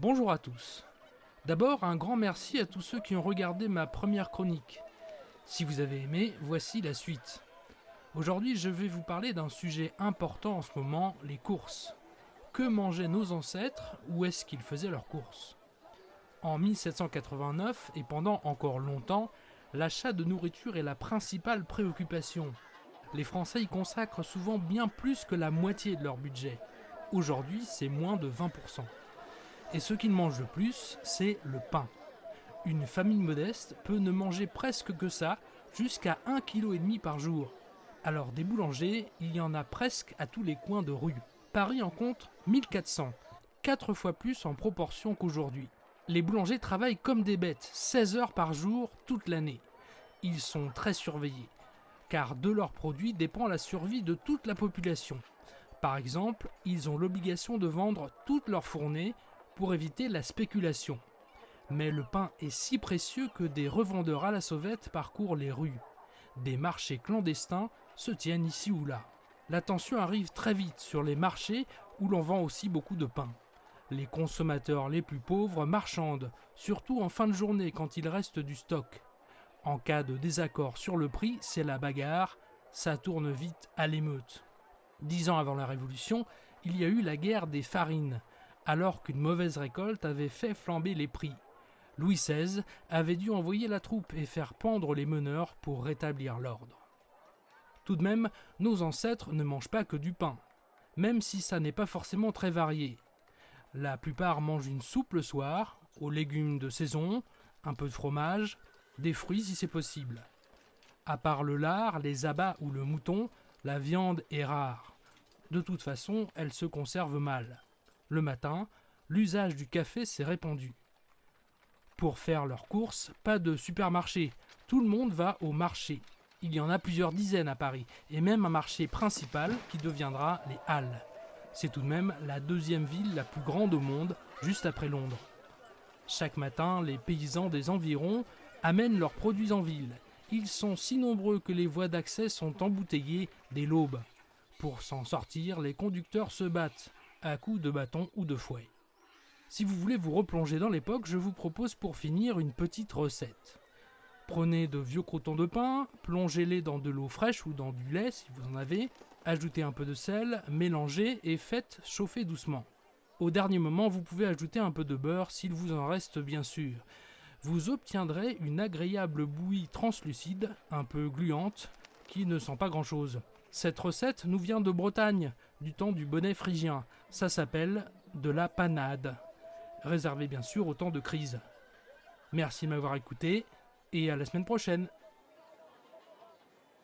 Bonjour à tous. D'abord, un grand merci à tous ceux qui ont regardé ma première chronique. Si vous avez aimé, voici la suite. Aujourd'hui, je vais vous parler d'un sujet important en ce moment, les courses. Que mangeaient nos ancêtres, où est-ce qu'ils faisaient leurs courses? En 1789, et pendant encore longtemps, l'achat de nourriture est la principale préoccupation. Les Français y consacrent souvent bien plus que la moitié de leur budget. Aujourd'hui, c'est moins de 20%. Et ce qu'ils mangent le plus, c'est le pain. Une famille modeste peut ne manger presque que ça, jusqu'à 1,5 kg par jour. Alors des boulangers, il y en a presque à tous les coins de rue. Paris en compte 1400, 4 fois plus en proportion qu'aujourd'hui. Les boulangers travaillent comme des bêtes, 16 heures par jour, toute l'année. Ils sont très surveillés, car de leurs produits dépend la survie de toute la population. Par exemple, ils ont l'obligation de vendre toutes leurs fournées pour éviter la spéculation. Mais le pain est si précieux que des revendeurs à la sauvette parcourent les rues. Des marchés clandestins se tiennent ici ou là. La tension arrive très vite sur les marchés où l'on vend aussi beaucoup de pain. Les consommateurs les plus pauvres marchandent, surtout en fin de journée quand il reste du stock. En cas de désaccord sur le prix, c'est la bagarre, ça tourne vite à l'émeute. 10 ans avant la Révolution, il y a eu la guerre des farines, alors qu'une mauvaise récolte avait fait flamber les prix. Louis XVI avait dû envoyer la troupe et faire pendre les meneurs pour rétablir l'ordre. Tout de même, nos ancêtres ne mangent pas que du pain, même si ça n'est pas forcément très varié. La plupart mangent une soupe le soir, aux légumes de saison, un peu de fromage, des fruits si c'est possible. À part le lard, les abats ou le mouton, la viande est rare. De toute façon, elle se conserve mal. Le matin, l'usage du café s'est répandu. Pour faire leurs courses, pas de supermarché. Tout le monde va au marché. Il y en a plusieurs dizaines à Paris, et même un marché principal qui deviendra les Halles. C'est tout de même la deuxième ville la plus grande au monde, juste après Londres. Chaque matin, les paysans des environs amènent leurs produits en ville. Ils sont si nombreux que les voies d'accès sont embouteillées dès l'aube. Pour s'en sortir, les conducteurs se battent, à coups de bâton ou de fouet. Si vous voulez vous replonger dans l'époque, je vous propose pour finir une petite recette. Prenez de vieux croûtons de pain, plongez-les dans de l'eau fraîche ou dans du lait si vous en avez, ajoutez un peu de sel, mélangez et faites chauffer doucement. Au dernier moment, vous pouvez ajouter un peu de beurre s'il vous en reste bien sûr. Vous obtiendrez une agréable bouillie translucide, un peu gluante, qui ne sent pas grand-chose. Cette recette nous vient de Bretagne, du temps du bonnet phrygien. Ça s'appelle de la panade, réservée bien sûr au temps de crise. Merci de m'avoir écouté et à la semaine prochaine.